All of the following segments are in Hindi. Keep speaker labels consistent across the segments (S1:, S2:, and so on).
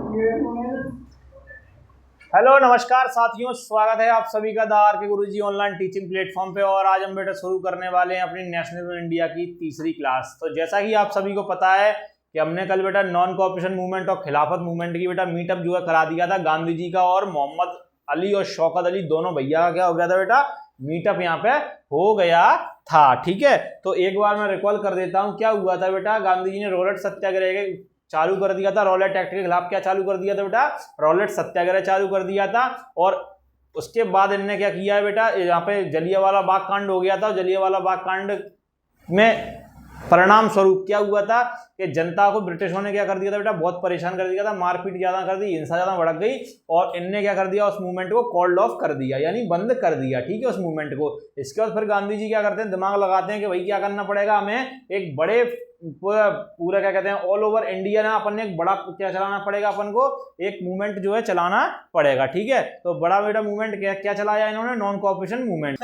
S1: हेलो नमस्कार साथियों, स्वागत है आप सभी का द आर के गुरुजी ऑनलाइन टीचिंग प्लेटफॉर्म पे। और आज हम बेटा शुरू करने वाले हैं अपनी नेशनल इंडिया की तीसरी क्लास। तो जैसा कि आप सभी को पता है कि हमने कल बेटा नॉन कोऑपरेशन मूवमेंट और खिलाफत मूवमेंट की बेटा मीटअप जो है करा दिया था। गांधी जी का और मोहम्मद अली और शौकत अली दोनों भैया का क्या हो गया था बेटा, मीटअप यहाँ पे हो गया था। ठीक है, तो एक बार मैं रिकॉल कर देता हूँ क्या हुआ था बेटा। गांधी जी ने रॉलेट सत्याग्रह चालू कर दिया था। रॉलेट एक्ट के खिलाफ क्या चालू कर दिया था बेटा, रॉलेट सत्याग्रह चालू कर दिया था। और उसके बाद इन्होंने क्या किया है बेटा, यहाँ पे जलियांवाला बाग कांड हो गया था। जलियांवाला बाग कांड में परिणाम स्वरूप क्या हुआ था कि जनता को ब्रिटिशों ने क्या कर दिया था बेटा, बहुत परेशान कर दिया था, मारपीट ज्यादा कर दी, हिंसा ज्यादा भड़क गई और इनने क्या कर दिया, उस मूवमेंट को कॉल्ड ऑफ कर दिया, यानी बंद कर दिया। ठीक है, उस मूवमेंट को। इसके बाद फिर गांधी जी क्या करते हैं, दिमाग लगाते हैं कि भाई क्या करना पड़ेगा, हमें एक बड़े पूरा क्या कहते हैं ऑल ओवर इंडिया ना अपन ने एक बड़ा क्या चलाना पड़ेगा, अपन को एक मूवमेंट जो है चलाना पड़ेगा। ठीक है, तो बड़ा बेटा मूवमेंट क्या चलाया इन्होंने, नॉन कोऑपरेशन मूवमेंट।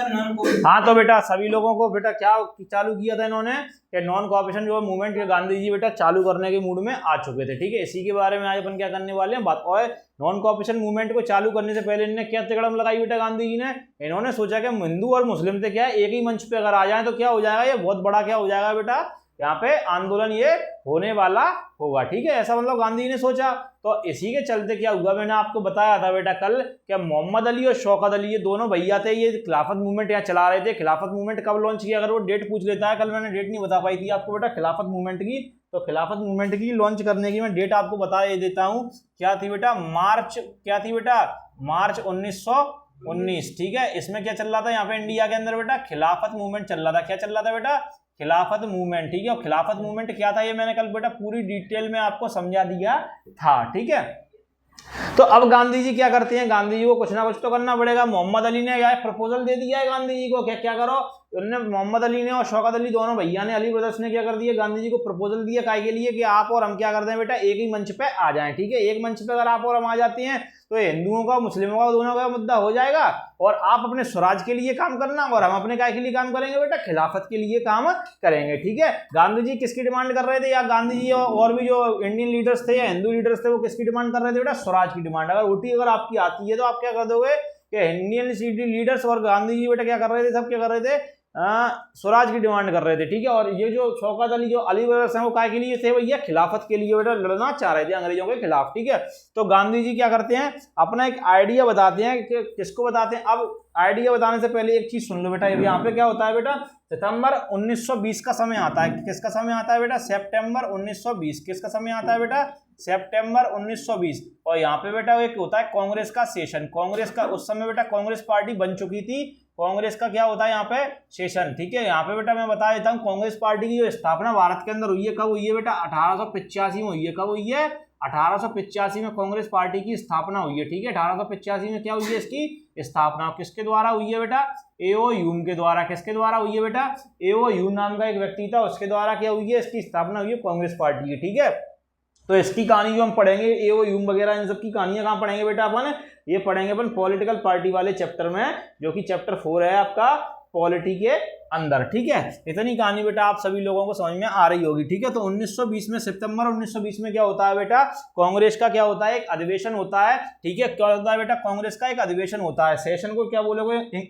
S1: हाँ, तो बेटा सभी लोगों को बेटा क्या चालू किया था इन्होंने कि नॉन कोऑपरेशन जो मूवमेंट के गांधी जी बेटा चालू करने के मूड में आ चुके थे। ठीक है, इसी के बारे में आज अपन क्या करने वाले हैं बात। और नॉन कोऑपरेशन मूवमेंट को चालू करने से पहले इन्होंने क्या तिकड़म लगाई बेटा गांधी जी ने, इन्होंने सोचा कि हिंदू और मुस्लिम से क्या एक ही मंच पे अगर आ जाए तो क्या हो जाएगा, ये बहुत बड़ा क्या हो जाएगा बेटा, यहाँ पे आंदोलन ये होने वाला होगा। ठीक है, ऐसा मतलब गांधी जी ने सोचा। तो इसी के चलते क्या हुआ, मैंने आपको बताया था बेटा कल कि मोहम्मद अली और शौकत अली ये दोनों भैया थे, ये खिलाफत मूवमेंट यहाँ चला रहे थे। खिलाफत मूवमेंट कब लॉन्च किया, अगर वो डेट पूछ लेता है, कल मैंने डेट नहीं बता पाई थी आपको बेटा खिलाफत मूवमेंट की। तो खिलाफत मूवमेंट की लॉन्च करने की मैं डेट आपको बता देता हूँ, क्या थी बेटा, क्या थी बेटा, मार्च 1919। ठीक है, इसमें क्या चल रहा था यहाँ पे इंडिया के अंदर बेटा, खिलाफत मूवमेंट चल रहा था। क्या चल रहा था बेटा, खिलाफत मूवमेंट। ठीक है, और खिलाफत मूवमेंट क्या था ये मैंने कल बेटा पूरी डिटेल में आपको समझा दिया था। ठीक है, तो अब गांधी जी क्या करते हैं, गांधी जी को कुछ ना कुछ तो करना पड़ेगा। मोहम्मद अली ने क्या प्रपोजल दे दिया है गांधी जी को, क्या क्या करो। उन्होंने मोहम्मद अली ने और शौकत अली दोनों भैया ने, अली ब्रदर्स ने क्या कर दिया, गांधी जी को प्रपोजल दिया काय के लिए कि आप और हम क्या करते हैं बेटा, एक ही मंच पे आ जाएं। ठीक है, एक मंच पे अगर आप और हम आ जाते हैं तो हिंदुओं का मुस्लिमों का दोनों का मुद्दा हो जाएगा और आप अपने स्वराज के लिए काम करना और हम अपने काय के लिए काम करेंगे बेटा, खिलाफत के लिए काम करेंगे। ठीक है, गांधी जी किसकी डिमांड कर रहे थे, या गांधी जी और भी जो इंडियन लीडर्स थे या हिंदू लीडर्स थे वो किसकी डिमांड कर रहे थे बेटा, स्वराज की डिमांड। अगर वोटी अगर आपकी आती है तो आप क्या कर दोगे कि इंडियन लीडर्स और गांधी जी बेटा क्या कर रहे थे, सब क्या कर रहे थे, स्वराज की डिमांड कर रहे थे। ठीक है, और ये जो शौकत अली जो अली ब्रदर्स हैं वो काय के लिए थे भैया, खिलाफत के लिए बेटा लड़ना चाह रहे थे अंग्रेजों के खिलाफ। ठीक है, तो गांधी जी क्या करते हैं, अपना एक आइडिया बताते हैं कि किसको बताते हैं। अब आइडिया बताने से पहले एक चीज सुन लो बेटा, यहाँ पे क्या होता है बेटा, सितंबर 1920 का समय आता है। किसका समय आता है बेटा, सितंबर 1920। किसका समय आता है बेटा, सितंबर 1920। और यहाँ पे बेटा एक होता है कांग्रेस का सेशन। कांग्रेस का उस समय बेटा कांग्रेस पार्टी बन चुकी थी, कांग्रेस का क्या होता है यहाँ पे, सेशन। ठीक है, यहाँ पे बेटा मैं बता देता हूँ कांग्रेस पार्टी की जो स्थापना भारत के अंदर हुई है, कब हुई है बेटा, 1885 में हुई है। कब हुई है, 1885 में कांग्रेस पार्टी की स्थापना हुई है। ठीक है, 1885 में क्या हुई है इसकी स्थापना, किसके द्वारा हुई है बेटा, एओ ह्यूम के द्वारा। किसके द्वारा हुई है बेटा, एओ ह्यूम नाम का एक व्यक्ति था, उसके द्वारा क्या हुई है, इसकी स्थापना हुई है कांग्रेस पार्टी की। ठीक है, तो इसकी कहानी जो हम पढ़ेंगे, एओ ह्यूम वगैरह इन सब की कहानियां कहाँ पढ़ेंगे बेटा अपन, ये पढ़ेंगे अपन पॉलिटिकल पार्टी वाले चैप्टर में, जो कि चैप्टर 4 है आपका पॉलिटी के अंदर। ठीक है, इतनी कहानी बेटा आप सभी लोगों को समझ में आ रही होगी। ठीक है, तो 1920 में, सितंबर 1920 में क्या होता है बेटा, कांग्रेस का क्या होता है, एक अधिवेशन होता है। ठीक है, क्या होता है बेटा, कांग्रेस का एक अधिवेशन होता है। सेशन को क्या बोलोगे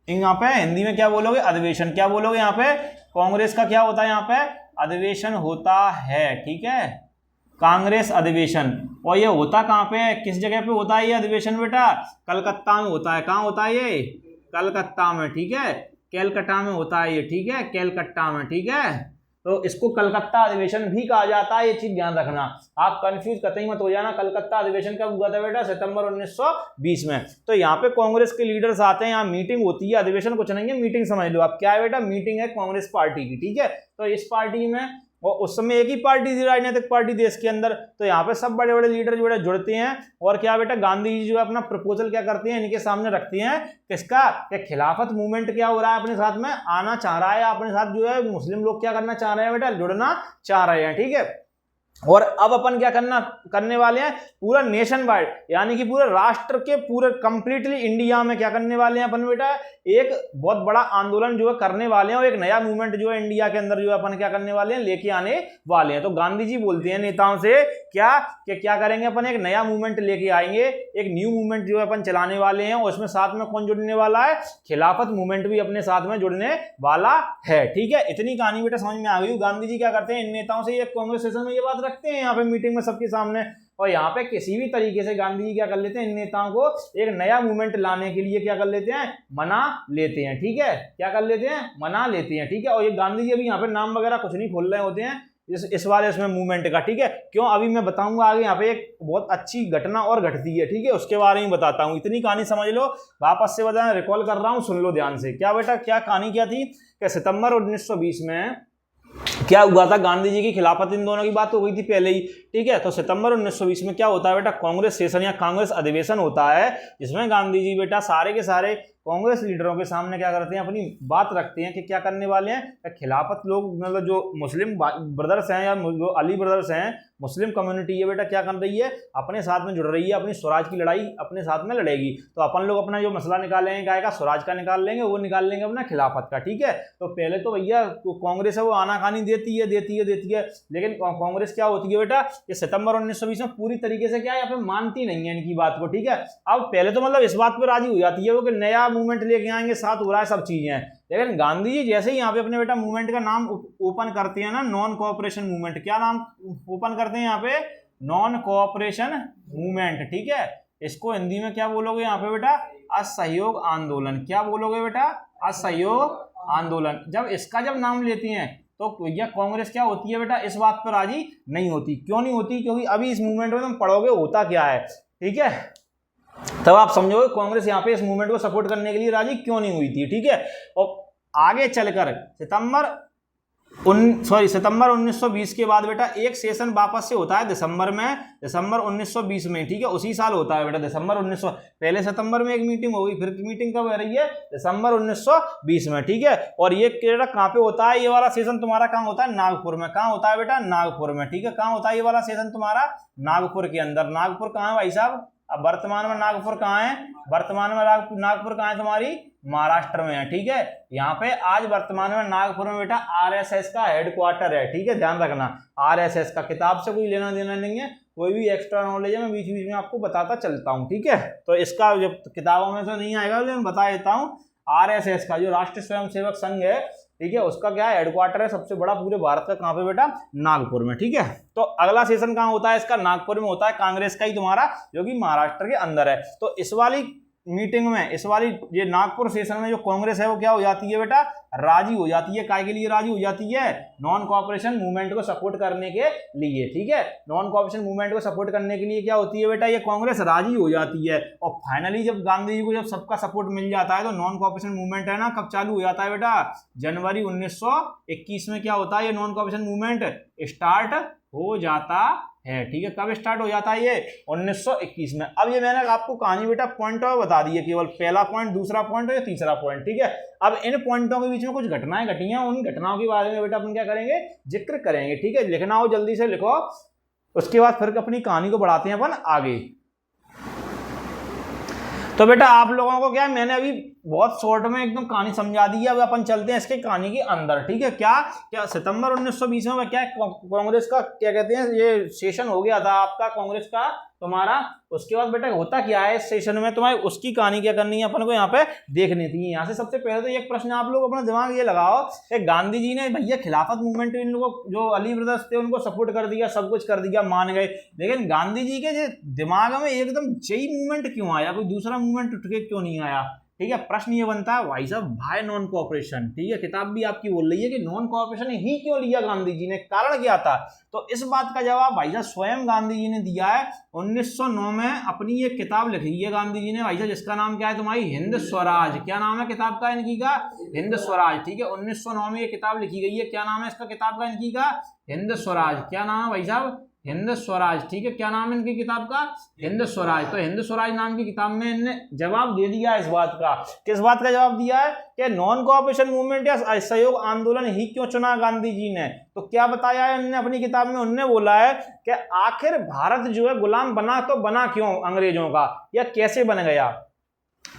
S1: यहाँ पे, हिंदी में क्या बोलोगे, अधिवेशन। क्या बोलोगे यहाँ पे, कांग्रेस का क्या होता है यहाँ पे, अधिवेशन होता है। ठीक है, कांग्रेस अधिवेशन। और ये होता कहाँ पे, किस जगह पे होता है ये अधिवेशन बेटा, कलकत्ता में होता है। कहाँ होता है ये, कलकत्ता में। ठीक है, कैलकटा में होता है ये। ठीक है, कैलकटा में। ठीक है, तो इसको कलकत्ता अधिवेशन भी कहा जाता है, ये चीज ध्यान रखना, आप कंफ्यूज कतई मत हो जाना। कलकत्ता अधिवेशन कब हुआ था बेटा, सितंबर 1920 में। तो यहाँ पे कांग्रेस के लीडर्स आते हैं, यहाँ मीटिंग होती है, अधिवेशन कुछ नहीं है, मीटिंग समझ लो आप, क्या है बेटा, मीटिंग है कांग्रेस पार्टी की। ठीक है, तो इस पार्टी में, और उस समय एक ही पार्टी थी राजनीतिक पार्टी देश के अंदर, तो यहाँ पे सब बड़े बड़े लीडर जो है जुड़ते हैं और क्या बेटा, गांधी जी जो है अपना प्रपोजल क्या करते हैं, इनके सामने रखते हैं, किसका, कि खिलाफत मूवमेंट क्या हो रहा है, अपने साथ में आना चाह रहा है, अपने साथ जो है मुस्लिम लोग क्या करना चाह रहे हैं बेटा, जुड़ना चाह रहे हैं। ठीक है, और अब अपन क्या करने वाले हैं, पूरा नेशन वाइड यानी कि पूरे राष्ट्र के पूरे कंप्लीटली इंडिया में क्या करने वाले हैं अपन बेटा, एक बहुत बड़ा आंदोलन जो है करने वाले हैं और एक नया मूवमेंट जो है इंडिया के अंदर जो है अपन क्या करने वाले हैं, लेके आने वाले हैं। तो गांधी जी बोलते हैं नेताओं से क्या करेंगे अपन, एक नया मूवमेंट लेके आएंगे, एक न्यू मूवमेंट जो है अपन चलाने वाले हैं। और उसमें साथ में कौन जुड़ने वाला है, खिलाफत मूवमेंट भी अपने साथ में जुड़ने वाला है। ठीक है, इतनी कहानी बेटा समझ में आ गई। गांधी जी क्या करते हैं, इन नेताओं से ये कांग्रेस सेशन में ये बात रखते हैं यहाँ पे मीटिंग में सबके सामने, और यहाँ पे किसी भी तरीके से गांधी जी क्या कर लेते हैं, इन नेताओं को एक नया मूवमेंट लाने के लिए क्या कर लेते हैं, मना लेते हैं। ठीक है, क्या कर लेते हैं, मना लेते हैं। ठीक है, और ये गांधी जी अभी यहाँ पे नाम वगैरह कुछ नहीं खोल रहे होते हैं इस वाले इसमें मूवमेंट का। ठीक है, क्यों, अभी मैं बताऊंगा आगे। यहाँ पे एक बहुत अच्छी घटना और घटती है, ठीक है, उसके बारे में बताता हूँ। इतनी कहानी समझ लो, वापस से बताना, रिकॉल कर रहा हूँ, सुन लो ध्यान से। क्या बेटा, क्या कहानी क्या थी कि सितंबर 1920 में क्या हुआ था, गांधी जी की खिलाफत, इन दोनों की बात हो गई थी पहले ही। ठीक है, तो सितंबर 1920 में क्या होता है बेटा, कांग्रेस सेशन या कांग्रेस अधिवेशन होता है, जिसमें गांधी जी बेटा सारे के सारे कांग्रेस लीडरों के सामने क्या करते हैं, अपनी बात रखते हैं कि क्या करने वाले हैं, खिलाफत लोग मतलब जो मुस्लिम ब्रदर्स हैं या जो अली ब्रदर्स हैं, मुस्लिम कम्युनिटी है बेटा, क्या कर रही है, अपने साथ में जुड़ रही है, अपनी स्वराज की लड़ाई अपने साथ में लड़ेगी। तो अपन लोग अपना जो मसला निकालेंगे क्या का, स्वराज का निकाल लेंगे, वो निकाल लेंगे अपना खिलाफत का। ठीक है, तो पहले तो भैया कांग्रेस है वो आनाकानी देती है, लेकिन कांग्रेस क्या होती है बेटा, ये सितंबर 1920 में पूरी तरीके से क्या है, यहाँ पे मानती नहीं है इनकी बात को। ठीक है, अब पहले तो मतलब इस बात पर राजी हो जाती है वो कि नया मूवमेंट लेके आएंगे, साथ हो रहा है, सब चीजें हैं। लेकिन गांधी जी जैसे ही यहाँ पे अपने बेटा मूवमेंट का नाम ओपन करते हैं ना, नॉन कोऑपरेशन मूवमेंट, क्या नाम ओपन करते हैं यहाँ पे, नॉन कोऑपरेशन मूवमेंट। ठीक है, इसको हिंदी में क्या बोलोगे यहाँ पे बेटा, असहयोग आंदोलन। क्या बोलोगे बेटा, असहयोग आंदोलन। जब नाम लेती हैं तो भैया कांग्रेस क्या होती है बेटा, इस बात पर राजी नहीं होती। क्यों नहीं होती, क्योंकि अभी इस मूवमेंट में तुम पढ़ोगे होता क्या है। ठीक है, तब आप समझोगे कांग्रेस यहाँ पे इस मूवमेंट को सपोर्ट करने के लिए राजी क्यों नहीं हुई थी। ठीक है, और आगे चलकर सितंबर 1920 के बाद बेटा एक सेशन वापस से होता है दिसंबर 1920 में। ठीक है, उसी साल होता है बेटा, दिसंबर 1900, पहले सितंबर में एक मीटिंग हो गई, फिर मीटिंग कब हो रही है, दिसंबर 1920 में। ठीक है, और ये बेटा कहाँ पे होता है, ये वाला सेशन तुम्हारा कहाँ होता है, नागपुर में। कहाँ होता है बेटा, नागपुर में। ठीक है, कहाँ होता है ये वाला सेशन तुम्हारा, नागपुर के अंदर। नागपुर कहाँ है भाई साहब, अब वर्तमान में नागपुर कहाँ है, वर्तमान में नागपुर कहाँ है तुम्हारी, महाराष्ट्र में है। ठीक है, यहाँ पे आज वर्तमान में नागपुर में बेटा आरएसएस का हेडक्वार्टर है। ठीक है, ध्यान रखना, आरएसएस का, किताब से कोई लेना देना नहीं है, कोई भी एक्स्ट्रा नॉलेज है मैं बीच बीच में आपको बताता चलता हूँ। ठीक है, तो इसका जब किताबों में तो नहीं आएगा, मैं बता देता हूँ, आरएसएस का जो राष्ट्रीय स्वयंसेवक संघ है, ठीक है, उसका क्या है, हेडक्वार्टर है सबसे बड़ा पूरे भारत का, कहाँ पे बेटा, नागपुर में। ठीक है, तो अगला सेशन कहाँ होता है इसका, नागपुर में होता है, कांग्रेस का ही तुम्हारा, जो कि महाराष्ट्र के अंदर है। तो इस वाली मीटिंग में, इस वाली ये नागपुर सेशन में जो कांग्रेस है वो क्या हो जाती है बेटा, राजी हो जाती है। काय के लिए राजी हो जाती है, नॉन कोऑपरेशन मूवमेंट को सपोर्ट करने के लिए। ठीक है, नॉन कोऑपरेशन मूवमेंट को सपोर्ट करने के लिए क्या होती है बेटा, ये कांग्रेस राजी हो जाती है। और फाइनली जब गांधी जी को जब सबका सपोर्ट मिल जाता है, तो नॉन कोऑपरेशन मूवमेंट है ना, कब चालू हो जाता है बेटा, जनवरी 1921 में क्या होता है, ये नॉन कोऑपरेशन मूवमेंट स्टार्ट हो जाता है। ठीक है, कब स्टार्ट हो जाता है, ये 1921 में। अब ये मैंने आपको कहानी बेटा पॉइंट बता दी है, केवल पहला पॉइंट, दूसरा पॉइंट और तीसरा पॉइंट। ठीक है, अब इन पॉइंटों के बीच में कुछ घटनाएं घटी हैं, उन घटनाओं के बारे में बेटा अपन क्या करेंगे, जिक्र करेंगे। ठीक है, लिखना हो जल्दी से लिखो, उसके बाद फिर अपनी कहानी को बढ़ाते हैं अपन आगे। तो बेटा आप लोगों को क्या है, मैंने अभी बहुत शॉर्ट में एकदम कहानी समझा दी है, अब अपन चलते हैं इसके कहानी के अंदर। ठीक है, क्या सितंबर 1920 में क्या कांग्रेस का क्या कहते हैं, ये सेशन हो गया था आपका कांग्रेस का तुम्हारा। उसके बाद बेटा होता क्या है इस सेशन में, तुम्हारी उसकी कहानी क्या करनी है अपन को यहाँ पे देखनी थी। यहाँ से सबसे पहले तो एक प्रश्न आप लोग अपना दिमाग ये लगाओ कि गांधी जी ने भैया खिलाफत मूवमेंट इन लोगों जो अली ब्रदर्स थे उनको सपोर्ट कर दिया, सब कुछ कर दिया, मान गए, लेकिन गांधी जी के दिमाग में एकदम जई मूवमेंट क्यों आया, कोई दूसरा मूवमेंट उठ के क्यों नहीं आया। ठीक है, प्रश्न ये बनता है भाई साहब, भाई नॉन कोऑपरेशन। ठीक है, किताब भी आपकी बोल रही है कि नॉन कोऑपरेशन ही क्यों लिया गांधी जी ने, कारण क्या था। तो इस बात का जवाब भाई साहब स्वयं गांधी जी ने दिया है। 1909 में अपनी ये किताब लिखी है गांधी जी ने भाई साहब, जिसका नाम क्या है तुम्हारी, हिंद स्वराज। क्या नाम है किताब का इनकी का, हिंद स्वराज। ठीक है, 1909 में ये किताब लिखी गई है, क्या नाम है इसका किताब का इनकी का, हिंद स्वराज। क्या नाम है भाई साहब, हिंद स्वराज, ठीक है। क्या नाम है इनकी किताब का? हिंद स्वराज। तो हिंद स्वराज नाम की किताब में इनने जवाब दे दिया इस बात का। किस बात का जवाब दिया है कि नॉन कोऑपरेशन मूवमेंट या असहयोग आंदोलन ही क्यों चुना गांधी जी ने? तो क्या बताया है इन्होंने अपनी किताब में? उन्होंने बोला है कि आखिर भारत जो है गुलाम बना तो बना क्यों अंग्रेजों का, या कैसे बन गया,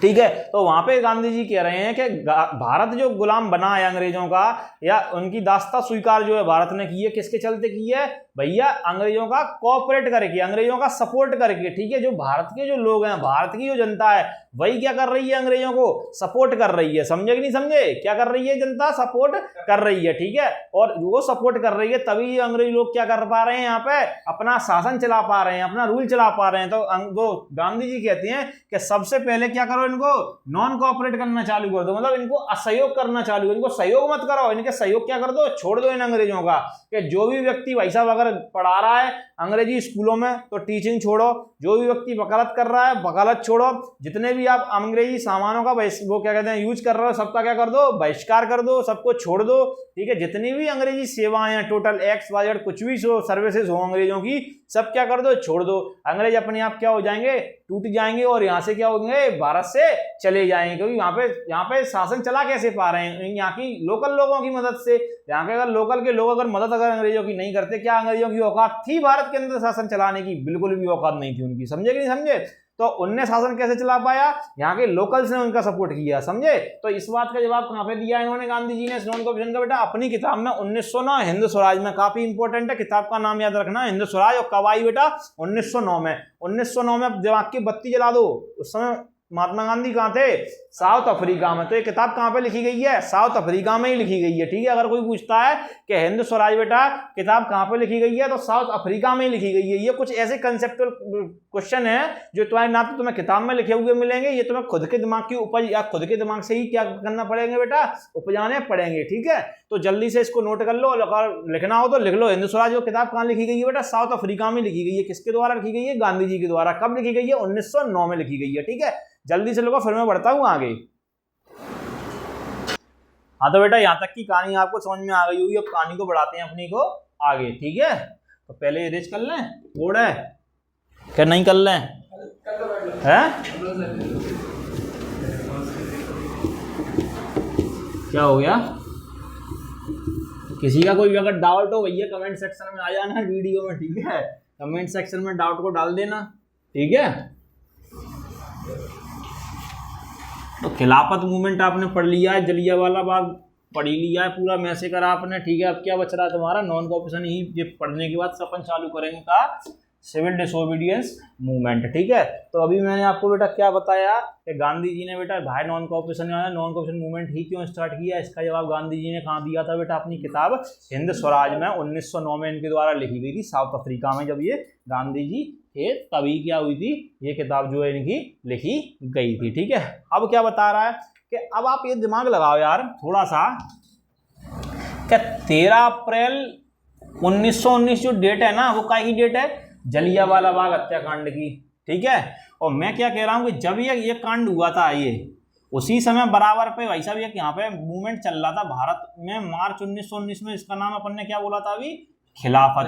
S1: ठीक है। तो वहां पे गांधी जी कह रहे हैं कि भारत जो गुलाम बना है अंग्रेजों का, या उनकी दास्ता स्वीकार जो है भारत ने की है, किसके चलते की है भैया? अंग्रेजों का कोऑपरेट करके, अंग्रेजों का सपोर्ट करके, ठीक है। जो भारत के जो लोग हैं, भारत की जो जनता है, वही क्या कर रही है? अंग्रेजों को सपोर्ट कर रही है। समझे कि नहीं समझे? क्या कर रही है जनता? सपोर्ट कर रही है, ठीक है। और वो सपोर्ट कर रही है तभी अंग्रेज लोग क्या कर पा रहे हैं, यहाँ पे अपना शासन चला पा रहे हैं, अपना रूल चला पा रहे हैं। तो गांधी जी कहते हैं कि सबसे पहले क्या करो, इनको नॉन कोऑपरेट करना चालू कर दो, मतलब इनको असहयोग करना चालू, इनको सहयोग मत करो, इनके सहयोग क्या कर दो, छोड़ दो इन अंग्रेजों का। कि जो भी व्यक्ति भाई साहब अगर पढ़ा रहा है अंग्रेजी स्कूलों में तो टीचिंग छोड़ो, जो भी व्यक्ति वकालत कर रहा है वकालत छोड़ो, जितने भी आप अंग्रेजी सामानों का वो क्या कहते हैं यूज कर रहे हो, सबका क्या कर दो, बहिष्कार कर दो, सबको छोड़ दो, ठीक है। जितनी भी अंग्रेजी सेवाएं हैं, टोटल XYZ कुछ भी सर्विसेज हो अंग्रेजों की, सब क्या कर दो, छोड़ दो। अंग्रेज अपने आप क्या हो जाएंगे, टूट जाएंगे, और यहाँ से क्या होंगे, भारत से चले जाएंगे। क्योंकि यहाँ पे शासन चला कैसे पा रहे हैं? यहाँ की लोकल लोगों की मदद से। यहाँ के अगर लोकल के लोग अगर मदद अगर अंग्रेजों की नहीं करते, क्या अंग्रेजों की औकात थी भारत के अंदर शासन चलाने की? बिल्कुल भी औकात नहीं थी उनकी। समझे कि नहीं समझे? तो उनने शासन कैसे चला पाया? यहाँ के लोकल्स ने उनका सपोर्ट किया। समझे? तो इस बात का जवाब कहाँ पे दिया इन्होंने गांधी जी ने नॉन कोऑपरेशन का? बेटा अपनी किताब में 1909 हिंद स्वराज में। काफी इंपॉर्टेंट है, किताब का नाम याद रखना, हिंद स्वराज। और कब आई बेटा? 1909 में। 1909 में दिमाग की बत्ती जला दो, उस समय महात्मा गांधी कहाँ थे? साउथ अफ्रीका में। तो ये किताब कहाँ पे लिखी गई है? साउथ अफ्रीका में ही लिखी गई है, ठीक है। अगर कोई पूछता है कि हिंद स्वराज बेटा किताब कहाँ पे लिखी गई है, तो साउथ अफ्रीका में ही लिखी गई है। ये कुछ ऐसे कंसेप्चुअल क्वेश्चन है जो तुम्हारे ना तो तुम्हें किताब में लिखे हुए मिलेंगे, ये तुम्हें खुद के दिमाग की उपज या खुद के दिमाग से ही क्या करना पड़ेंगे बेटा, उपजाने पड़ेंगे, ठीक है। तो जल्दी से इसको नोट कर लो, अगर लिखना हो तो लिख लो। हिंद स्वराज किताब कहाँ लिखी गई है बेटा? साउथ अफ्रीका में लिखी गई है। किसके द्वारा लिखी गई है? गांधी जी के द्वारा। कब लिखी गई है? 1909 में लिखी गई है, ठीक है। जल्दी से लोगों, फिर मैं बढ़ता हूं आगे। हाँ तो बेटा यहाँ तक की कहानी आपको समझ में आ गई होगी। अब कहानी को बढ़ाते हैं अपनी को आगे, ठीक है। तो पहले इरेज कर लें, बोर्ड है क्या? नहीं कर लें है? क्या हो गया? किसी का कोई अगर डाउट हो भैया कमेंट सेक्शन में आ जाना वीडियो में, ठीक है। कमेंट सेक्शन में डाउट को डाल देना, ठीक है। तो खिलाफत मूवमेंट आपने पढ़ लिया है, जलियांवाला बाग पढ़ ही लिया है पूरा, मैसे करा आपने, ठीक है। अब क्या बच रहा है तुम्हारा? नॉन कोऑपरेशन ही ये पढ़ने के बाद अपन चालू करेंगे का सिविल डिसोबीडियंस मूवमेंट, ठीक है। तो अभी मैंने आपको बेटा क्या बताया कि गांधी जी ने बेटा भाई नॉन कोऑपरेशन मूवमेंट ही क्यों स्टार्ट किया? इसका जवाब गांधी जी ने कहाँ दिया था बेटा? अपनी किताब हिंद स्वराज में 1909 में इनके द्वारा लिखी गई थी, साउथ अफ्रीका में जब ये गांधी जी थे तभी क्या हुई थी, ये किताब जो है इनकी लिखी गई थी, ठीक है। अब क्या बता रहा है कि अब आप ये दिमाग लगाओ यार थोड़ा सा, क्या 13 अप्रैल 1919 जो डेट है ना, वो काय की डेट है? जलियांवाला बाग हत्याकांड की, ठीक है। और मैं क्या कह रहा हूँ कि जब ये कांड हुआ था, ये उसी समय बराबर पे भाई साहब यहाँ पे मूवमेंट चल रहा था भारत में, मार्च 1919 में। इसका नाम अपन ने क्या बोला था अभी? खिलाफत।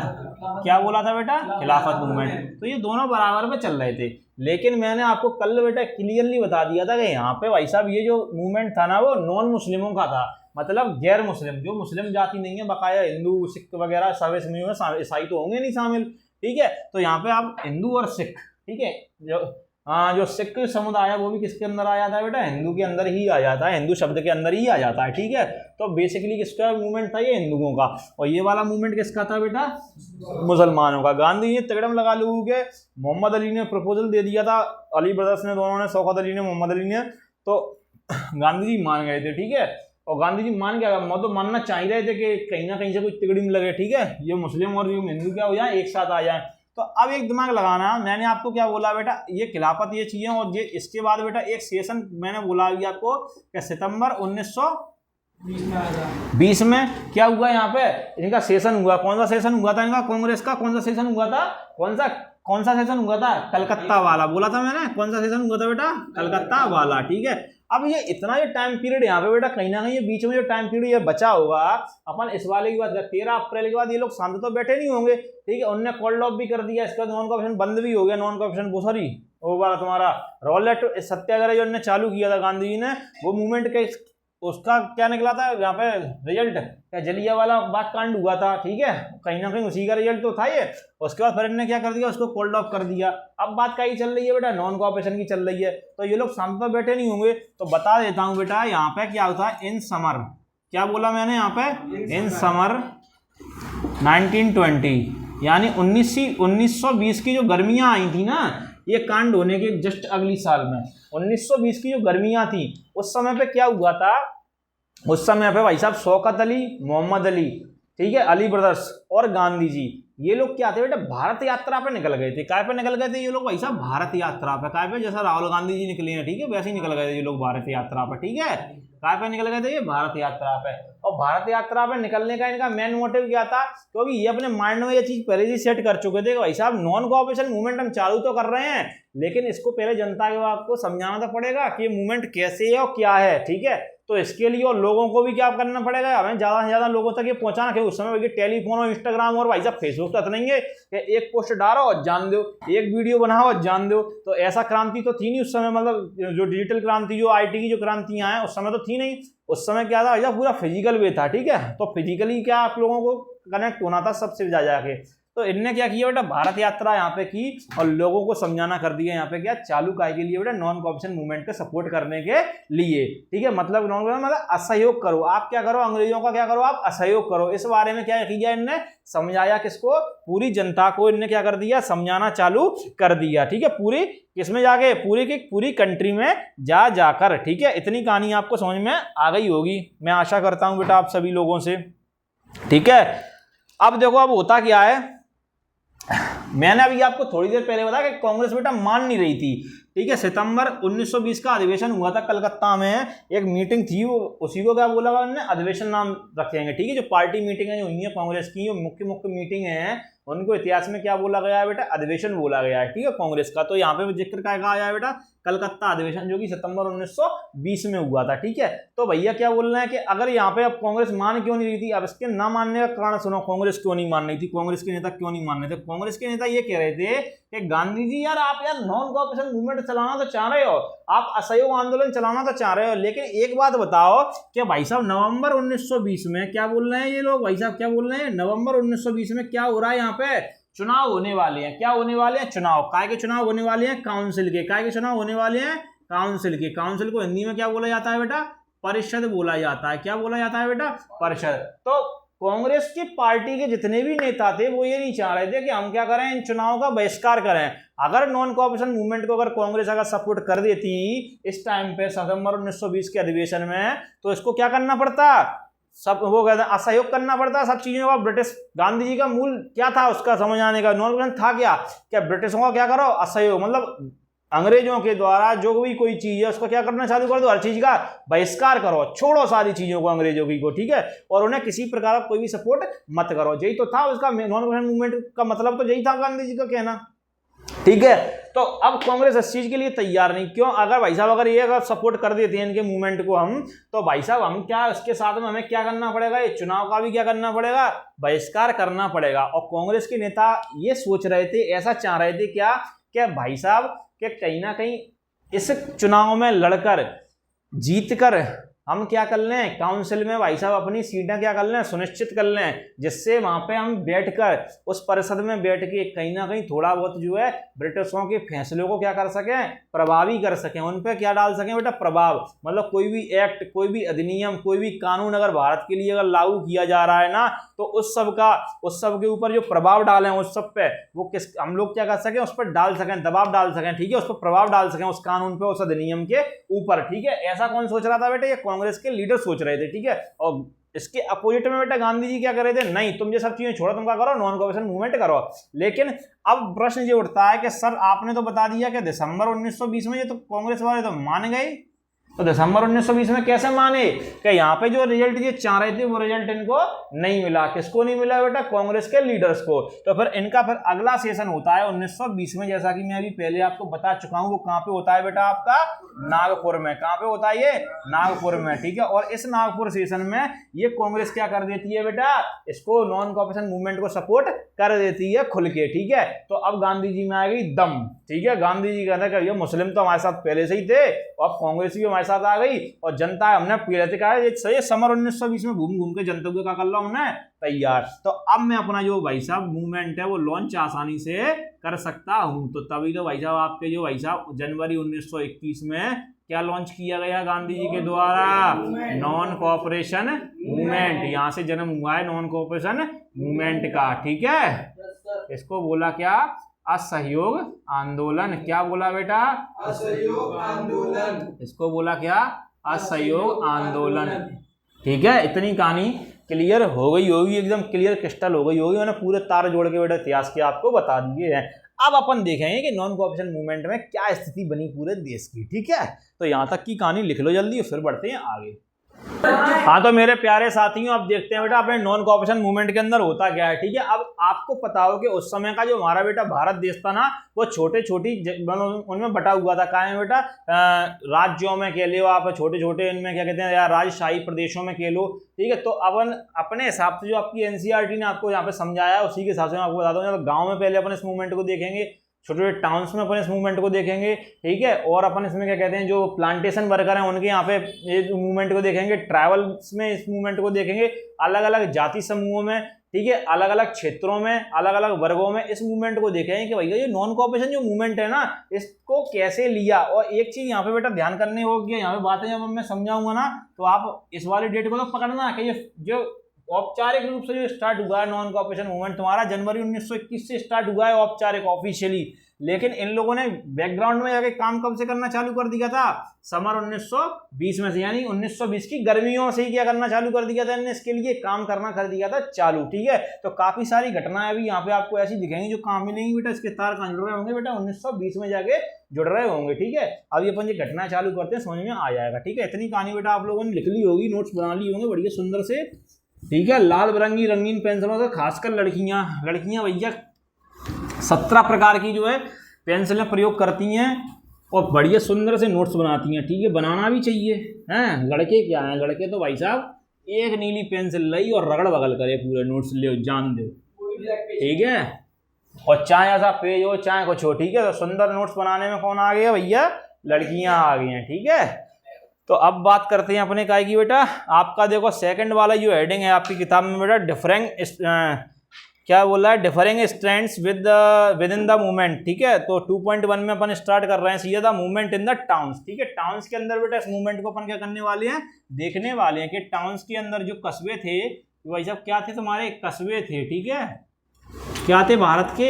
S1: क्या बोला था बेटा? खिलाफत मूवमेंट। तो ये दोनों बराबर पे चल रहे थे, लेकिन मैंने आपको कल बेटा क्लियरली बता दिया था कि यहाँ पे भाई साहब ये जो मूवमेंट था ना, वो नॉन मुस्लिमों का था, मतलब गैर मुस्लिम, जो मुस्लिम जाति नहीं है, बकाया हिंदू सिख वगैरह सब इसमें, ईसाई तो होंगे नहीं शामिल, ठीक है। तो यहाँ पे आप हिंदू और सिख, ठीक है, जो सिख समुदाय है वो भी किसके अंदर आ जाता है बेटा? हिंदू के अंदर ही आ जाता है, हिंदू शब्द के अंदर ही आ जाता है, ठीक है। तो बेसिकली किसका मूवमेंट था? ये हिंदुओं का। और ये वाला मूवमेंट किसका था बेटा? मुसलमानों का। गांधी जी तगड़म लगा लोगों के, मोहम्मद अली ने प्रपोजल दे दिया था, अली ब्रदर्स ने, दोनों ने, शौकत अली ने, मोहम्मद अली ने, तो गांधी जी मान गए थे, ठीक है। और गांधी जी मान गया, तो मानना चाह रहे थे कि कहीं ना कहीं से कुछ तिगड़ी लगे, ठीक है, ये मुस्लिम और ये हिंदू क्या हो जाए, एक साथ आ जाए। तो अब एक दिमाग लगाना, मैंने आपको क्या बोला बेटा? ये खिलाफत ये चीजें, और ये इसके बाद बेटा एक सेशन मैंने बोला अभी आपको कि सितंबर 1920 में क्या हुआ यहाँ पे? इनका सेशन हुआ। कौन सा सेशन हुआ था इनका? कांग्रेस का। कौन सा सेशन हुआ था? कौन सा? कौन सा सेशन हुआ था? कलकत्ता वाला बोला था मैंने। कौन सा सेशन हुआ था बेटा? कलकत्ता वाला। ठीक है, अब ये इतना ये टाइम पीरियड यहाँ पे बेटा कहीं ना कहीं ये बीच में जो टाइम पीरियड ये बचा होगा, अपन इस वाले की बात कर 13 अप्रैल के बाद ये लोग शांत तो बैठे नहीं होंगे। ठीक है, उन्होंने कॉल्ड ऑफ भी कर दिया, इसका नॉन कॉपरेशन बंद भी हो गया, नॉन कॉपरेशन वो सॉरी वो वाला तुम्हारा रॉलेट सत्याग्रह जो उन्होंने चालू किया था गांधी जी ने, वो मूवमेंट के उसका क्या निकला था यहाँ पे रिजल्ट? क्या जलियांवाला बाग कांड हुआ था। ठीक है, कहीं ना कहीं उसी का रिजल्ट तो था ये। उसके बाद फिर इन्होंने क्या कर दिया, उसको कोल्ड ऑफ कर दिया। अब बात क्या ही चल रही है बेटा? नॉन कॉपरेशन की चल रही है। तो ये लोग शांत तो बैठे नहीं होंगे, तो बता देता हूँ बेटा यहाँ पे क्या होता है। इन समर, क्या बोला मैंने यहाँ पे? इन समर 1920 यानी 1920 की जो गर्मियां आई थी ना, ये कांड होने के जस्ट अगली साल में 1920 की जो गर्मियां थी, उस समय पे क्या हुआ था? उस समय पे भाई साहब शौकत अली, मोहम्मद अली, ठीक है, अली ब्रदर्स और गांधी जी, ये लोग क्या थे बेटा? भारत यात्रा पे निकल गए थे। काय पे निकल गए थे ये लोग भाई साहब? भारत यात्रा पे। काय पे? जैसा राहुल गांधी जी निकले हैं, ठीक है, वैसे ही निकल गए थे ये लोग भारत यात्रा पे। ठीक है, काय पे निकल गए थे ये? भारत यात्रा पे। और भारत यात्रा पे निकलने का इनका मेन मोटिव क्या था? क्योंकि ये अपने माइंड में ये चीज पहले ही सेट कर चुके थे भाई साहब नॉन कोऑपरेशन मूवमेंट हम चालू तो कर रहे हैं, लेकिन इसको पहले जनता के आपको समझाना तो पड़ेगा कि ये मूवमेंट कैसे है और क्या है। ठीक है, तो इसके लिए और लोगों को भी क्या करना पड़ेगा? हमें ज्यादा से ज्यादा लोगों तक ये पहुंचाना। कि उस समय टेलीफोन और इंस्टाग्राम और भाई साहब फेसबुक तक नहीं है कि एक पोस्ट डालो और जान दो, एक वीडियो बनाओ और जान दो। तो ऐसा क्रांति तो थी नहीं उस समय, मतलब जो डिजिटल क्रांति, जो आईटी की जो क्रांतियां हैं उस समय तो थी नहीं। उस समय क्या था? पूरा फिजिकल वे था। ठीक है, तो फिजिकली क्या आप लोगों को कनेक्ट होना था सबसे जाके। तो इनने क्या किया बेटा? भारत यात्रा यहाँ पे की और लोगों को समझाना कर दिया यहाँ पे क्या चालू काय के लिए बेटा? नॉन कॉपरेशन मूवमेंट को सपोर्ट करने के लिए। ठीक है, मतलब नॉन कॉपरेशन मतलब असहयोग करो। आप क्या करो? अंग्रेजों का क्या करो? आप असहयोग करो। इस बारे में क्या किया इनने? समझाया किसको? पूरी जनता को इनने क्या कर दिया? समझाना चालू कर दिया। ठीक है, पूरी किसमें जाके? पूरी की पूरी कंट्री में जाकर। ठीक है, इतनी कहानी आपको समझ में आ गई होगी, मैं आशा करता हूं बेटा आप सभी लोगों से। ठीक है, अब देखो अब होता क्या है, मैंने अभी आपको थोड़ी देर पहले बताया कि कांग्रेस बेटा मान नहीं रही थी। ठीक है, सितंबर 1920 का अधिवेशन हुआ था कलकत्ता में, एक मीटिंग थी, वो उसी को क्या बोला उन्होंने? अधिवेशन नाम रखेंगे। ठीक है, जो पार्टी मीटिंग है जो हुई है कांग्रेस की, जो मुख्य मीटिंग है, उनको इतिहास में क्या बोला गया है बेटा? अधिवेशन बोला गया है। ठीक है, कांग्रेस का। तो यहाँ पे जिक्र क्या कहा गया है बेटा? कलकत्ता अधिवेशन, जो कि सितंबर 1920 में हुआ था। ठीक है, तो भैया क्या बोल रहे हैं कि अगर यहाँ पे अब कांग्रेस मान क्यों नहीं रही थी? अब इसके ना मानने का कारण सुनो, कांग्रेस क्यों नहीं मान रही थी, कांग्रेस के नेता क्यों नहीं मान रहे थे? कांग्रेस के नेता ये कह रहे थे कि गांधी जी यार आप यार नॉन कॉपरेशन मूवमेंट चलाना तो चाह रहे हो, आप असहयोग आंदोलन चलाना तो चाह रहे हो, लेकिन एक बात बताओ कि भाई साहब नवंबर 1920 में क्या बोल रहे हैं ये लोग? भाई साहब क्या बोल रहे हैं? नवंबर 1920 में क्या हो रहा है? यहाँ पे चुनाव होने वाले हैं। क्या होने वाले हैं? चुनाव। काय के चुनाव होने वाले हैं? काउंसिल के। काय के चुनाव होने वाले हैं? काउंसिल के। काउंसिल को हिंदी में क्या बोला जाता है बेटा? परिषद बोला जाता है। क्या बोला जाता है बेटा? परिषद। तो कांग्रेस की पार्टी के जितने भी नेता थे वो ये नहीं चाह रहे थे कि हम क्या करें, इन चुनाव का बहिष्कार करें। अगर नॉन कोऑपरेशन मूवमेंट को अगर कांग्रेस अगर सपोर्ट कर देती इस टाइम पे सितंबर 1920 के अधिवेशन में, तो इसको क्या करना पड़ता? सब वो कहते हैं असहयोग करना पड़ता सब चीजों का। ब्रिटिश गांधी जी का मूल क्या था उसका समझ आने का? नॉन कॉपरेशन था क्या ब्रिटिशों का क्या करो? असहयोग, मतलब अंग्रेजों के द्वारा जो भी कोई चीज है उसको क्या करना चालू कर दो, हर चीज का बहिष्कार करो, छोड़ो सारी चीजों को अंग्रेजों की को। ठीक है, और उन्हें किसी प्रकार का कोई भी सपोर्ट मत करो। यही तो था उसका नॉन कॉपरेशन मूवमेंट का मतलब, तो यही था गांधी जी का कहना। ठीक है, तो अब कांग्रेस इस चीज के लिए तैयार नहीं। क्यों? अगर भाई साहब अगर ये अगर सपोर्ट कर देते हैं इनके मूवमेंट को हम, तो भाई साहब हम क्या इसके साथ में हमें क्या करना पड़ेगा? ये चुनाव का भी क्या करना पड़ेगा? बहिष्कार करना पड़ेगा। और कांग्रेस के नेता ये सोच रहे थे, ऐसा चाह रहे थे क्या भाई साहब कि कहीं ना कहीं इस चुनाव में लड़कर जीतकर हम क्या कर लें, काउंसिल में भाई साहब अपनी सीटें क्या कर लें, सुनिश्चित कर लें, जिससे वहां पे हम बैठकर उस परिषद में बैठ के कहीं ना कहीं थोड़ा बहुत जो है ब्रिटिशों के फैसलों को क्या कर सकें, प्रभावी कर सकें, उन पर क्या डाल सकें बेटा, प्रभाव। मतलब कोई भी एक्ट, कोई भी अधिनियम, कोई भी कानून अगर भारत के लिए अगर लागू किया जा रहा है ना, तो उस सब के ऊपर जो प्रभाव डालें उस सब पे वो हम लोग क्या कर सकें, उस पर डाल सकें, दबाव डाल सकें। ठीक है, उस पर प्रभाव डाल सकें, उस कानून पे, उस अधिनियम के ऊपर। ठीक है, ऐसा कौन सोच रहा था बेटा? ये कांग्रेस के लीडर सोच रहे थे। ठीक है, और इसके अपोजिट में बेटा गांधी जी क्या कर रहे थे? नहीं, तुम ये सब चीजें छोड़ो, तुम क्या करो, नॉन कोऑपरेशन मूवमेंट करो। लेकिन अब प्रश्न ये उठता है कि सर आपने तो बता दिया कि दिसंबर 1920 में ये तो कांग्रेस वाले तो मान गए, तो दिसंबर 1920 में कैसे माने कि यहाँ पे जो रिजल्ट ये चाह रहे थे वो रिजल्ट इनको नहीं मिला। किसको नहीं मिला बेटा? कांग्रेस के लीडर्स को। तो फिर इनका फिर अगला सेशन होता है 1920 में, जैसा कि मैं अभी पहले आपको बता चुका हूँ। वो कहाँ पे होता है बेटा? आपका नागपुर में। कहाँ पे होता है ये? नागपुर में, ठीक है। और इस नागपुर सेशन में ये कांग्रेस क्या कर देती है बेटा? इसको नॉन कॉपरेशन मूवमेंट को सपोर्ट कर देती है खुल के, ठीक है। तो अब गांधी जी में आ गई दम, ठीक है। गांधी जी कहते हैं कि ये मुस्लिम तो हमारे साथ पहले से ही थे, अब कांग्रेस भी हमारे साथ आ गई, और जनता हमने पीड़ित कहा है ये समर 1920 में घूम घूम के जनता को क्या कर रहा हूं मैं तैयार। तो अब मैं अपना जो भाई साहब मूवमेंट है वो लॉन्च आसानी से कर सकता हूं। तो तभी तो भाई साहब आपके जो भाई साहब जनवरी 1921 में क्या लॉन्च किया गया गांधी जी के द्वारा? Non cooperation movement. यहां से जन्म हुआ है नॉन कॉपरेशन मूवमेंट का, ठीक है। इसको बोला क्या? असहयोग आंदोलन। क्या बोला बेटा? असहयोग आंदोलन। इसको बोला क्या? असहयोग आंदोलन, ठीक है। इतनी कहानी क्लियर हो गई होगी, एकदम क्लियर क्रिस्टल हो गई होगी। मैंने पूरे तार जोड़ के बेटा इतिहास के आपको बता दिए हैं। अब अपन देखेंगे कि नॉन कॉपरेशन मूवमेंट में क्या स्थिति बनी पूरे देश की, ठीक है। तो यहां तक की कहानी लिख लो जल्दी, फिर बढ़ते हैं आगे। हाँ तो मेरे प्यारे साथियों, अब देखते हैं बेटा अपने नॉन कॉपरेशन मूवमेंट के अंदर होता क्या है, ठीक है। अब आपको पता हो कि उस समय का जो हमारा बेटा भारत देश था ना, वो छोटे छोटी उनमें बटा हुआ था। कहाँ है बेटा? राज्यों में कह लो आप, छोटे छोटे इनमें क्या कहते हैं यार, राजशाही प्रदेशों में कह लो, ठीक है। तो अपन अपने हिसाब से जो आपकी एनसीईआरटी ने आपको यहाँ पे समझाया उसी के हिसाब से मैं आपको बताता हूँ। गाँव में पहले अपन इस मूवमेंट को देखेंगे, छोटे छोटे टाउन्स में अपन इस मूवमेंट को देखेंगे, ठीक है। और अपन इसमें क्या कहते हैं जो प्लांटेशन वर्कर हैं उनके यहाँ पे इस मूवमेंट को देखेंगे, ट्रैवल्स में इस मूवमेंट को देखेंगे, अलग अलग जाति समूहों में, ठीक है, अलग अलग क्षेत्रों में, अलग अलग वर्गों में इस मूवमेंट को देखेंगे कि भैया ये नॉन कॉपरेशन जो मूवमेंट है ना, इसको कैसे लिया। और एक चीज यहाँ पे बेटा ध्यान करने होगी, यहाँ पे बातें जब मैं समझाऊंगा ना तो आप इस वाली डेट को तो पकड़ना कि ये जो औपचारिक रूप से जो स्टार्ट हुआ है नॉन कॉपरेशन मूवमेंट तुम्हारा जनवरी 1921 से स्टार्ट हुआ है औपचारिक ऑफिशियली। लेकिन इन लोगों ने बैकग्राउंड में जाके काम कब से करना चालू कर दिया था? समर 1920 में से, यानी 1920 की गर्मियों से ही क्या करना चालू कर दिया था इन्होंने, इसके लिए काम करना कर दिया था चालू, ठीक है। तो काफी सारी घटनाएं अभी यहाँ पे आपको ऐसी दिखेंगी जो काम ही नहीं बेटा, इसके तार कहाँ जुड़ रहे होंगे बेटा? 1920 में जाके जुड़ रहे होंगे, ठीक है। अभी अपन ये घटना चालू करते हैं, समझ में आ जाएगा, ठीक है। इतनी कहानी बेटा आप लोगों ने लिख ली होगी, नोट्स बना ली होंगे बढ़िया सुंदर से, ठीक है। लाल बिरंगी रंगीन पेंसिलों से, खासकर लड़कियां भैया 17 प्रकार की जो है पेंसिलें प्रयोग करती हैं और बढ़िया सुंदर से नोट्स बनाती हैं, ठीक है। बनाना भी चाहिए हैं। लड़के क्या हैं? लड़के तो भाई साहब एक नीली पेंसिल लाई और रगड़ बगल करे पूरे नोट्स ले जान दो, ठीक है। और चाहे ऐसा पेज हो चाहे कुछ हो, ठीक है। तो सुंदर नोट्स बनाने में कौन आ गया भैया? लड़कियां आ गई हैं, ठीक है। तो अब बात करते हैं अपने काय की बेटा। आपका देखो सेकंड वाला जो हेडिंग है आपकी किताब में बेटा, डिफरेंट क्या बोला है? Differing strands with in the movement, ठीक है। तो 2.1 में अपन स्टार्ट कर रहे हैं सीधा, the movement in the towns, ठीक है। टाउन्स के अंदर बेटा इस मूवमेंट को अपन क्या करने वाले हैं? देखने वाले हैं कि टाउन्स के अंदर जो कस्बे थे भाई साहब क्या थे? तुम्हारे कस्बे थे, ठीक है। क्या थे? भारत के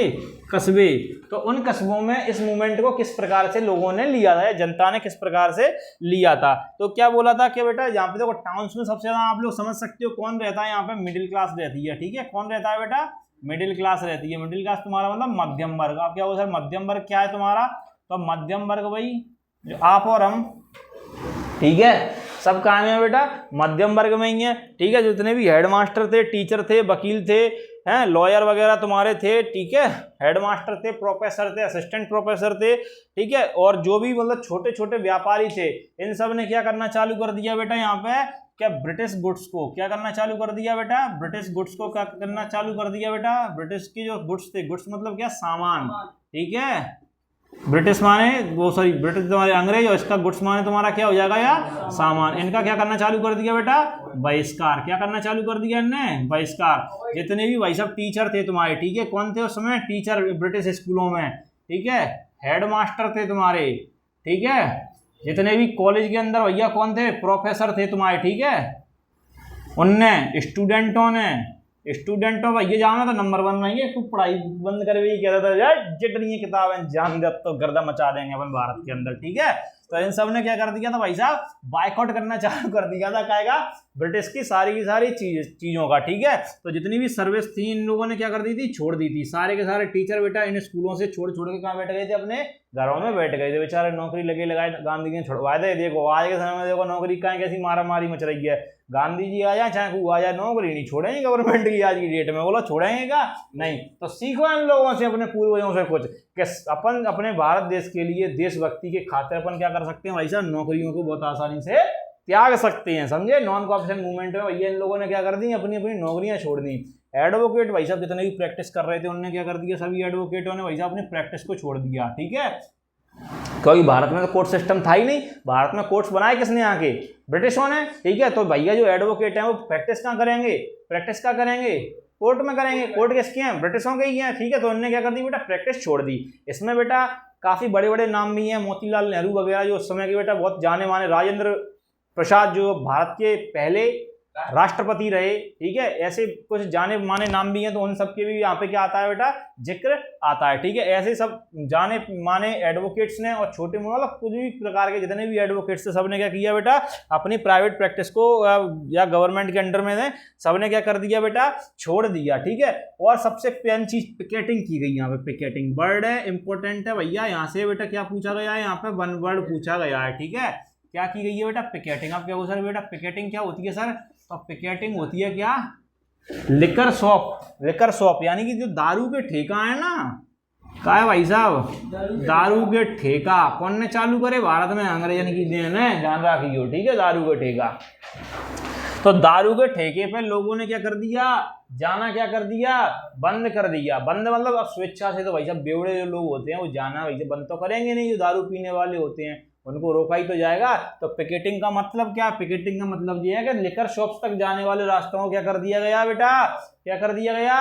S1: कस्बे। तो उन कस्बों में इस मूवमेंट को किस प्रकार से लोगों ने लिया था या जनता ने किस प्रकार से लिया था? तो क्या बोला था कि बेटा यहाँ पे देखो टाउन्स में सबसे ज्यादा आप लोग समझ सकते हो कौन रहता है यहाँ पे? मिडिल क्लास रहती है, ठीक है। कौन रहता है बेटा? मिडिल क्लास रहती है। मिडिल क्लास तुम्हारा मतलब मध्यम वर्ग। आप क्या बोल सर? मध्यम वर्ग क्या है तुम्हारा? तो मध्यम वर्ग भाई जो आप और हम, ठीक है, सब कहाँ में है बेटा? मध्यम वर्ग में ही है, ठीक है। जितने भी हेडमास्टर थे, टीचर थे, वकील थे, हैं, लॉयर वगैरह तुम्हारे थे, ठीक है। हेडमास्टर थे, प्रोफेसर थे, असिस्टेंट प्रोफेसर थे, ठीक है। और जो भी मतलब छोटे छोटे व्यापारी थे, इन सब ने क्या करना चालू कर दिया बेटा? यहाँ पे क्या ब्रिटिश गुड्स को क्या करना चालू कर दिया बेटा? ब्रिटिश गुड्स को क्या करना चालू कर दिया बेटा? ब्रिटिश की जो गुड्स थे, गुड्स मतलब क्या? सामान, ठीक है। ब्रिटिश माने वो सॉरी ब्रिटिश तुम्हारे अंग्रेज, और इसका गुड्स माने तुम्हारा क्या हो जाएगा? या सामान। इनका क्या करना चालू कर दिया बेटा? बहिष्कार। क्या करना चालू कर दिया इनने? बहिष्कार। जितने भी भाई साहब टीचर थे तुम्हारे, ठीक है, कौन थे उस समय? टीचर ब्रिटिश स्कूलों में, ठीक है। हेडमास्टर थे तुम्हारे, ठीक है। जितने भी कॉलेज के अंदर भैया कौन थे? प्रोफेसर थे तुम्हारे, ठीक है। उनने स्टूडेंटों भैया जाना तो नंबर 1 रहेंगे, तू पढ़ाई बंद कर भी कहता था यार जितनी किताबें जान दे तो गर्दा मचा देंगे अपन भारत के अंदर, ठीक है। तो इन सब ने क्या कर दिया था भाई साहब, बायकॉट करना चालू कर दिया था कहेगा ब्रिटिश की सारी चीजों का, ठीक है। तो जितनी भी सर्विस थी इन लोगों ने क्या कर दी थी, छोड़ दी थी। सारे के सारे टीचर बेटा इन स्कूलों से छोड़ के कहाँ बैठ गए थे, अपने घरों में बैठ गए थे बेचारे, नौकरी लगे लगाए गांधी जी ने छुड़वाए थे। देखो आज के समय में देखो नौकरी का कैसी मारा मारी मच रही है, गांधी जी आ जाए चाहे कोई आ जाए नौकरी नहीं छोड़ेंगे गवर्नमेंट की आज की डेट में, बोलो छोड़ेंगे क्या, नहीं। तो सीखो इन लोगों से, अपने पूर्वजों से कुछ, कि अपन अपने भारत देश के लिए देशभक्ति के खातिर अपन क्या कर सकते हैं भाई साहब, नौकरियों को बहुत आसानी से त्याग सकते हैं, समझे। नॉन कॉपरेशन मूवमेंट में भैया इन लोगों ने क्या कर दी, अपनी अपनी नौकरियां छोड़ दी। एडवोकेट भाई साहब जितने भी प्रैक्टिस कर रहे थे उन्होंने क्या कर दिया, सभी एडवोकेटों ने भाई साहब अपनी प्रैक्टिस को छोड़ दिया, ठीक है। क्योंकि भारत में तो कोर्ट सिस्टम था ही नहीं, भारत में कोर्ट्स बनाए किसने, आके ब्रिटिशों ने, ठीक है। तो भैया जो एडवोकेट हैं वो प्रैक्टिस कहाँ करेंगे, प्रैक्टिस कहाँ करेंगे, कोर्ट में करेंगे। कोर्ट किसके हैं, ब्रिटिशों के ही हैं, ठीक है। तो उन्होंने क्या कर दी बेटा, प्रैक्टिस छोड़ दी। इसमें बेटा काफी बड़े बड़े नाम भी हैं, मोतीलाल नेहरू वगैरह जो उस समय के बेटा बहुत जाने माने, राजेंद्र प्रसाद जो भारत के पहले राष्ट्रपति रहे, ठीक है। ऐसे कुछ जाने माने नाम भी हैं, तो उन सब के भी यहाँ पे क्या आता है बेटा, जिक्र आता है, ठीक है। ऐसे सब जाने माने एडवोकेट्स ने और छोटे मतलब कुछ भी प्रकार के जितने भी एडवोकेट्स थे सब ने क्या किया बेटा, अपनी प्राइवेट प्रैक्टिस को या गवर्नमेंट के अंडर में सब ने क्या कर दिया बेटा, छोड़ दिया, ठीक है। और सबसे पहली चीज पिकेटिंग की गई, यहाँ पे पिकेटिंग वर्ड है, इंपॉर्टेंट है भैया। यहाँ से बेटा क्या पूछा गया है, यहाँ पे वन वर्ड पूछा गया है, ठीक है। क्या की गई है बेटा, पिकेटिंग। आप क्या बोल सर बेटा, पिकेटिंग क्या होती है सर, तो पिकेटिंग होती है क्या, लिकर शॉप, लिकर शॉप यानी कि जो दारू के ठेका है ना, क्या है भाई साहब, दारू के ठेका कौन ने चालू करे, भारत में अंग्रेजन की देन है, ध्यान रखियो, ठीक है। दारू के ठेका, तो दारू के ठेके पे लोगों ने क्या कर दिया, जाना क्या कर दिया, बंद कर दिया। बंद मतलब अब स्वेच्छा से, तो भाई साहब बेवड़े जो लोग होते हैं वो जाना वैसे बंद तो करेंगे नहीं, जो दारू पीने वाले होते हैं उनको रोका ही तो जाएगा। तो पिकेटिंग का मतलब क्या, पिकेटिंग का मतलब ये है कि लिकर शॉप्स तक जाने वाले रास्तों को क्या कर दिया गया बेटा, क्या कर दिया गया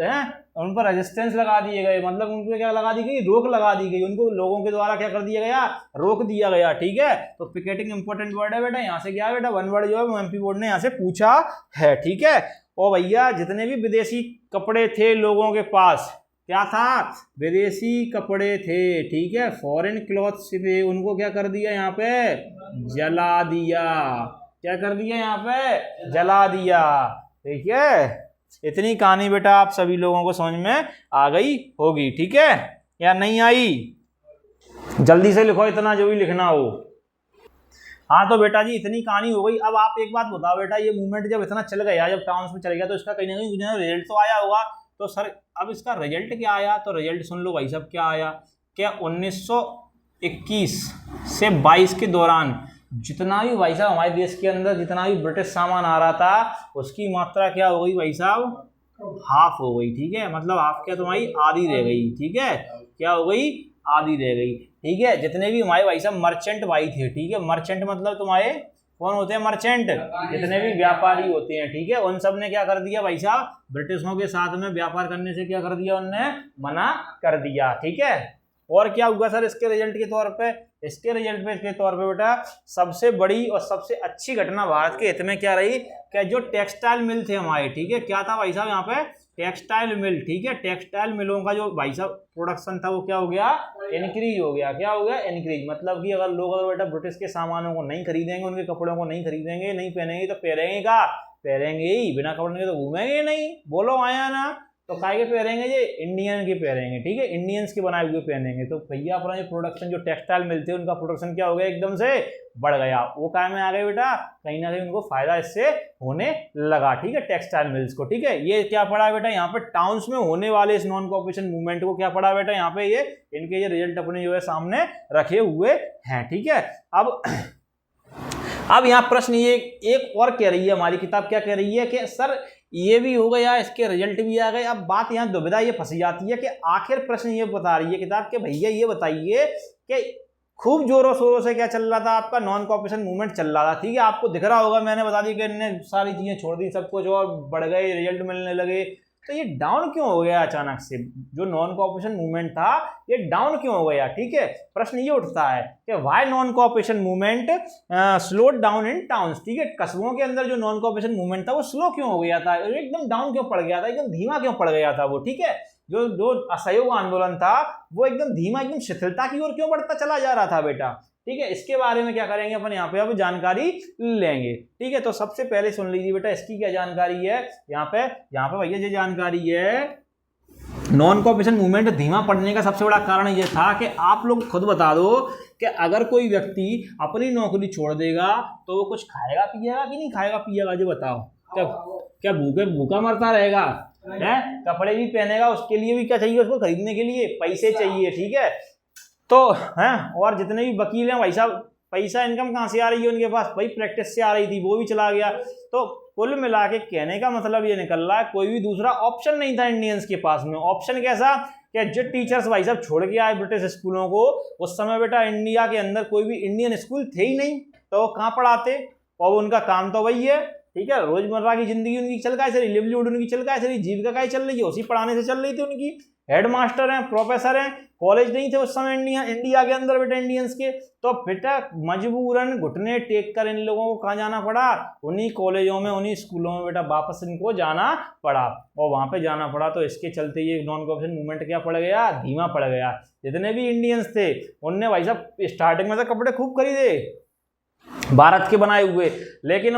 S1: है, उन पर रेजिस्टेंस लगा दिए गए, मतलब उन पर क्या लगा दी गई, रोक लगा दी गई, उनको लोगों के द्वारा क्या कर दिया गया, रोक दिया गया, ठीक है। तो पिकेटिंग इंपॉर्टेंट वर्ड है बेटा, यहाँ से क्या है बेटा, वन वर्ड जो है एमपी बोर्ड ने यहाँ से पूछा है, ठीक है। और भैया जितने भी विदेशी कपड़े थे लोगों के पास, क्या था, विदेशी कपड़े थे, ठीक है, फॉरेन क्लॉथ्स थे, उनको क्या कर दिया यहाँ पे, जला दिया, क्या कर दिया यहाँ पे, जला दिया, ठीक है। इतनी कहानी बेटा आप सभी लोगों को समझ में आ गई होगी, ठीक है, या नहीं आई, जल्दी से लिखो इतना जो भी लिखना हो। हाँ तो बेटा जी इतनी कहानी हो गई। अब आप एक बात बताओ बेटा, ये मूवमेंट जब इतना चल गया, जब टाउन्स में चल गया, तो इसका कहीं ना कहीं रिजल्ट तो आया होगा। तो सर अब इसका रिजल्ट क्या आया, तो रिजल्ट सुन लो भाई साहब क्या आया, क्या 1921 से 22 के दौरान जितना भी भाई साहब हमारे देश के अंदर जितना भी ब्रिटिश सामान आ रहा था उसकी मात्रा क्या हो गई भाई साहब, हाफ हो गई, ठीक है। मतलब हाफ क्या, तुम्हारी आधी रह गई, ठीक है, क्या हो गई, आधी रह गई, ठीक है। जितने भी हमारे भाई साहब मर्चेंट भाई थे, ठीक है, मर्चेंट मतलब तुम्हारे कौन होते हैं, मर्चेंट, जितने भी व्यापारी होते हैं, ठीक है, उन सब ने क्या कर दिया भाई साहब, ब्रिटिशों के साथ में व्यापार करने से क्या कर दिया, उनने मना कर दिया, ठीक है। और क्या हुआ सर इसके रिजल्ट के तौर पे, इसके रिजल्ट पे इसके तौर पे बेटा सबसे बड़ी और सबसे अच्छी घटना भारत के हित में क्या रही, कि जो टेक्सटाइल मिल थे हमारे, ठीक है, क्या था भाई साहब यहाँ पे, टेक्सटाइल मिल, ठीक है, टेक्सटाइल मिलों का जो भाई साहब प्रोडक्शन था वो क्या हो गया, इनक्रीज हो गया, क्या हो गया, इनक्रीज। मतलब कि अगर लोग अगर बेटा ब्रिटिश के सामानों को नहीं खरीदेंगे, उनके कपड़ों को नहीं खरीदेंगे, नहीं पहनेंगे, तो पहनेंगे का, पहनेंगे ही, बिना कपड़े के तो घूमेंगे नहीं, बोलो आया ना। तो काय के पहनेंगे, ये इंडियन के पहनेंगे, ठीक है, इंडियंस के बनाए हुए पहनेंगे। तो भैया अपना जो प्रोडक्शन जो टेक्सटाइल मिलते हैं उनका प्रोडक्शन क्या हो गया, एकदम से बढ़ गया, वो काय में आ गए बेटा, कहीं ना कहीं उनको फायदा इससे होने लगा, ठीक है, टेक्सटाइल मिल्स को, ठीक है। ये क्या पड़ा बेटा, यहाँ पे टाउन्स में होने वाले इस नॉन कॉपरेशन मूवमेंट को क्या पड़ा बेटा, यहाँ पे ये इनके ये रिजल्ट अपने जो है सामने रखे हुए हैं, ठीक है। अब यहाँ प्रश्न ये एक और कह रही है हमारी किताब, क्या कह रही है कि सर ये भी हो गया, इसके रिजल्ट भी आ गए। अब बात यहाँ दुविधा ये फंसी जाती है कि आखिर प्रश्न ये बता रही है किताब के भैया ये बताइए कि खूब जोरों शोरों से क्या चल रहा था, आपका नॉन कॉपरेशन मूवमेंट चल रहा था, ठीक है, आपको दिख रहा होगा, मैंने बता दी कि इन्होंने सारी चीजें छोड़ दी, सब कुछ और बढ़ गए, रिजल्ट मिलने लगे, तो ये डाउन क्यों हो गया अचानक से, जो नॉन कॉपरेशन मूवमेंट था ये डाउन क्यों हो गया, ठीक है। प्रश्न ये उठता है कि why non cooperation movement slowed down in towns, ठीक है, कस्बों के अंदर जो नॉन कॉपरेशन मूवमेंट था वो स्लो क्यों हो गया था, एकदम डाउन क्यों पड़ गया था, एकदम धीमा क्यों पड़ गया था वो, ठीक है। जो असहयोग आंदोलन था वो एकदम धीमा, एकदम शिथिलता की ओर क्यों बढ़ता चला जा रहा था बेटा, ठीक है, इसके बारे में क्या करेंगे अपन यहाँ पे अब जानकारी लेंगे। ठीक है, तो सबसे पहले सुन लीजिए बेटा इसकी क्या जानकारी है। यहाँ पे भैया ये जानकारी है, नॉन कॉपरेशन मूवमेंट धीमा पड़ने का सबसे बड़ा कारण ये था कि आप लोग खुद बता दो कि अगर कोई व्यक्ति अपनी नौकरी छोड़ देगा तो वो कुछ खाएगा पिएगा कि नहीं खाएगा पिएगा, जो बताओ। क्या भूखा मरता रहेगा है? कपड़े भी पहनेगा, उसके लिए भी क्या चाहिए, उसको खरीदने के लिए पैसे चाहिए। ठीक है, तो है, और जितने भी वकील हैं भाई साहब, पैसा इनकम कहाँ से आ रही है उनके पास, भाई प्रैक्टिस से आ रही थी, वो भी चला गया। तो कुल मिला के कहने का मतलब ये निकल रहा है कोई भी दूसरा ऑप्शन नहीं था इंडियंस के पास में। ऑप्शन कैसा कि जो टीचर्स भाई साहब छोड़ के आए ब्रिटिश स्कूलों को, उस समय बेटा इंडिया के अंदर कोई भी इंडियन स्कूल थे ही नहीं, तो वो कहाँ पढ़ाते, और उनका काम तो वही है। ठीक है, रोजमर्रा की जिंदगी उनकी चल का सही, लिवलीहुड उनकी चल का सही, जीविका का चल रही है, उसी पढ़ाने से चल रही थी उनकी। हेड मास्टर हैं, प्रोफेसर हैं, कॉलेज नहीं थे उस समय इंडिया के अंदर बेटा इंडियंस के, तो बेटा मजबूरन घुटने टेक कर इन लोगों को कहाँ जाना पड़ा, उन्हीं कॉलेजों में उन्हीं स्कूलों में बेटा वापस इनको जाना पड़ा, और वहाँ पे जाना पड़ा। तो इसके चलते ये नॉन कॉपरेशन मूवमेंट क्या पड़ गया, धीमा पड़ गया। जितने भी इंडियंस थे उनने भाई साहब स्टार्टिंग में तो कपड़े खूब खरीदे भारत के बनाए हुए, लेकिन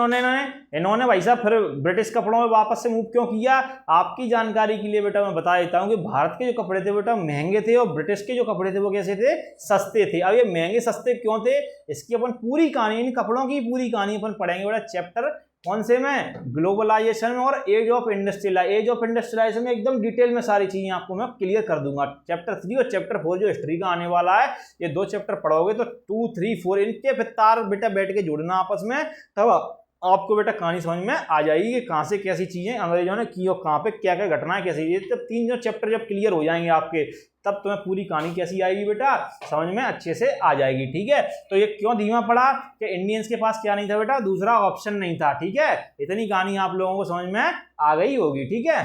S1: इन्होंने भाई साहब फिर ब्रिटिश कपड़ों में वापस से मूव क्यों किया। आपकी जानकारी के लिए बेटा मैं बता देता हूँ कि भारत के जो कपड़े थे बेटा महंगे थे, और ब्रिटिश के जो कपड़े थे वो कैसे थे, सस्ते थे। अब ये महंगे सस्ते क्यों थे, इसकी अपन पूरी कहानी, इन कपड़ों की पूरी कहानी अपन पढ़ेंगे बेटा चैप्टर कौन से में, ग्लोबलाइजेशन में और एज ऑफ इंडस्ट्रियलाइजेशन में। एकदम डिटेल में सारी चीजें आपको मैं क्लियर कर दूंगा। चैप्टर 3 और चैप्टर 4 जो हिस्ट्री का आने वाला है, ये 2 चैप्टर पढ़ोगे तो 2, 3, 4 इनके फिर तार बेटा बैठ के जोड़ना आपस में, तब आपको बेटा कहानी समझ में आ जाएगी कि कहाँ से कैसी चीजें अंग्रेजों ने की और कहाँ पे क्या क्या घटनाएं कैसी। ये जब 3 जो चैप्टर जब क्लियर हो जाएंगे आपके, तब तुम्हें पूरी कहानी कैसी आएगी बेटा, समझ में अच्छे से आ जाएगी। ठीक है, तो ये क्यों धीमा पड़ा कि इंडियंस के पास क्या नहीं था बेटा, दूसरा ऑप्शन नहीं था। ठीक है, इतनी कहानी आप लोगों को समझ में आ गई होगी। ठीक है,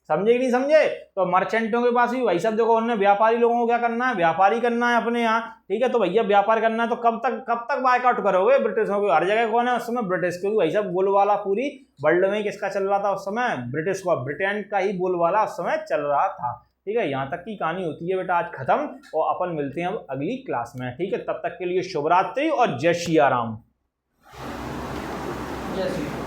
S1: समझे कि नहीं समझे। तो मर्चेंटों के पास भी भाई साहब देखो, उन्होंने व्यापारी लोगों को क्या करना है, व्यापारी करना है अपने यहाँ। ठीक है, तो भैया व्यापार करना है तो कब तक बायकॉट करोगे ब्रिटिशों को। हर जगह कौन है उस समय, ब्रिटिश, क्योंकि भाई साहब बोलबाला पूरी वर्ल्ड में किसका चल रहा था उस समय, ब्रिटिश का, ब्रिटेन का ही बोलबाला उस समय चल रहा था। ठीक है, यहाँ तक की कहानी होती है बेटा आज खत्म, और अपन मिलते हैं अब अगली क्लास में। ठीक है, तब तक के लिए शुभ रात्रि और जय श्री राम।
S2: जय श्री राम।